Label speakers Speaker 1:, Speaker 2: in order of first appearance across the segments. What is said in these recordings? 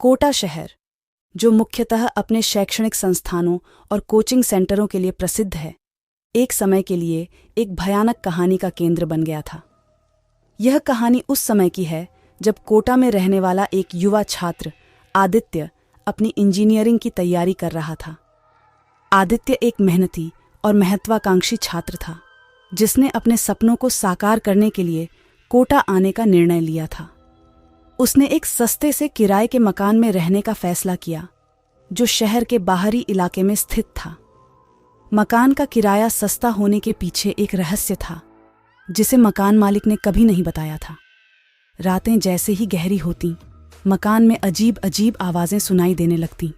Speaker 1: कोटा शहर, जो मुख्यतः अपने शैक्षणिक संस्थानों और कोचिंग सेंटरों के लिए प्रसिद्ध है, एक समय के लिए एक भयानक कहानी का केंद्र बन गया था। यह कहानी उस समय की है जब कोटा में रहने वाला एक युवा छात्र आदित्य अपनी इंजीनियरिंग की तैयारी कर रहा था। आदित्य एक मेहनती और महत्वाकांक्षी छात्र था, जिसने अपने सपनों को साकार करने के लिए कोटा आने का निर्णय लिया था। उसने एक सस्ते से किराए के मकान में रहने का फैसला किया, जो शहर के बाहरी इलाके में स्थित था। मकान का किराया सस्ता होने के पीछे एक रहस्य था, जिसे मकान मालिक ने कभी नहीं बताया था। रातें जैसे ही गहरी होतीं, मकान में अजीब अजीब आवाज़ें सुनाई देने लगतीं।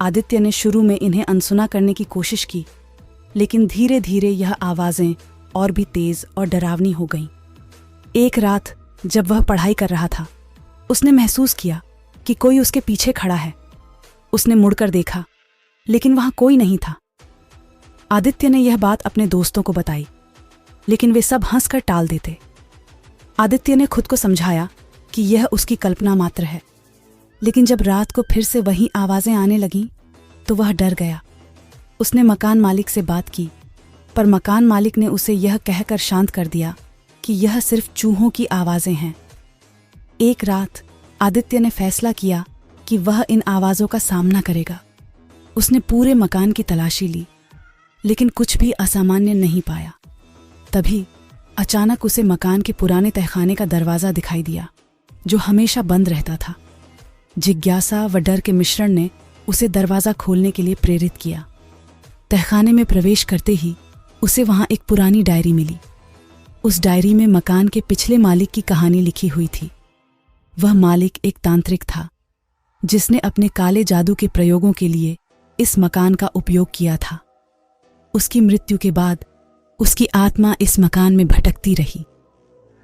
Speaker 1: आदित्य ने शुरू में इन्हें अनसुना करने की कोशिश की, लेकिन धीरे धीरे यह आवाज़ें और भी तेज और डरावनी हो गईं। एक रात जब वह पढ़ाई कर रहा था, उसने महसूस किया कि कोई उसके पीछे खड़ा है। उसने मुड़कर देखा, लेकिन वहां कोई नहीं था। आदित्य ने यह बात अपने दोस्तों को बताई, लेकिन वे सब हंसकर टाल देते। आदित्य ने खुद को समझाया कि यह उसकी कल्पना मात्र है, लेकिन जब रात को फिर से वही आवाज़ें आने लगीं, तो वह डर गया। उसने मकान मालिक से बात की, पर मकान मालिक ने उसे यह कहकर शांत कर दिया कि यह सिर्फ चूहों की आवाज़ें हैं। एक रात आदित्य ने फैसला किया कि वह इन आवाज़ों का सामना करेगा। उसने पूरे मकान की तलाशी ली, लेकिन कुछ भी असामान्य नहीं पाया। तभी अचानक उसे मकान के पुराने तहखाने का दरवाज़ा दिखाई दिया, जो हमेशा बंद रहता था। जिज्ञासा व डर के मिश्रण ने उसे दरवाज़ा खोलने के लिए प्रेरित किया। तहखाने में प्रवेश करते ही उसे वहाँ एक पुरानी डायरी मिली। उस डायरी में मकान के पिछले मालिक की कहानी लिखी हुई थी। वह मालिक एक तांत्रिक था, जिसने अपने काले जादू के प्रयोगों के लिए इस मकान का उपयोग किया था। उसकी मृत्यु के बाद उसकी आत्मा इस मकान में भटकती रही।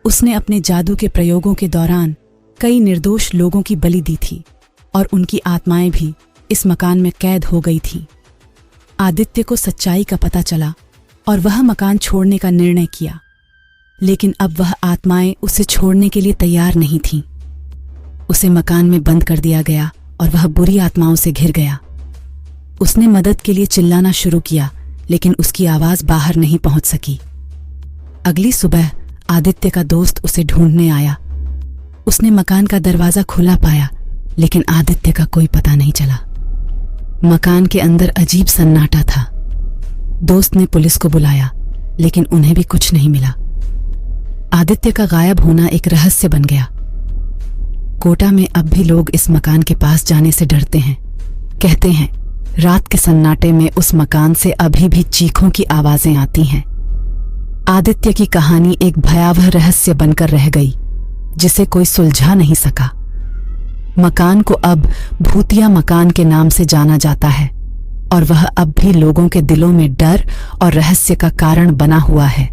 Speaker 1: उसने अपने जादू के प्रयोगों के दौरान कई निर्दोष लोगों की बलि दी थी, और उनकी आत्माएं भी इस मकान में कैद हो गई थीं। आदित्य को सच्चाई का पता चला और वह मकान छोड़ने का निर्णय किया, लेकिन अब वह आत्माएं उसे छोड़ने के लिए तैयार नहीं थीं। उसे मकान में बंद कर दिया गया और वह बुरी आत्माओं से घिर गया। उसने मदद के लिए चिल्लाना शुरू किया, लेकिन उसकी आवाज़ बाहर नहीं पहुंच सकी। अगली सुबह आदित्य का दोस्त उसे ढूंढने आया। उसने मकान का दरवाज़ा खुला पाया, लेकिन आदित्य का कोई पता नहीं चला। मकान के अंदर अजीब सन्नाटा था। दोस्त ने पुलिस को बुलाया, लेकिन उन्हें भी कुछ नहीं मिला। आदित्य का गायब होना एक रहस्य बन गया। कोटा में अब भी लोग इस मकान के पास जाने से डरते हैं। कहते हैं रात के सन्नाटे में उस मकान से अभी भी चीखों की आवाजें आती हैं। आदित्य की कहानी एक भयावह रहस्य बनकर रह गई, जिसे कोई सुलझा नहीं सका। मकान को अब भूतिया मकान के नाम से जाना जाता है, और वह अब भी लोगों के दिलों में डर और रहस्य का कारण बना हुआ है।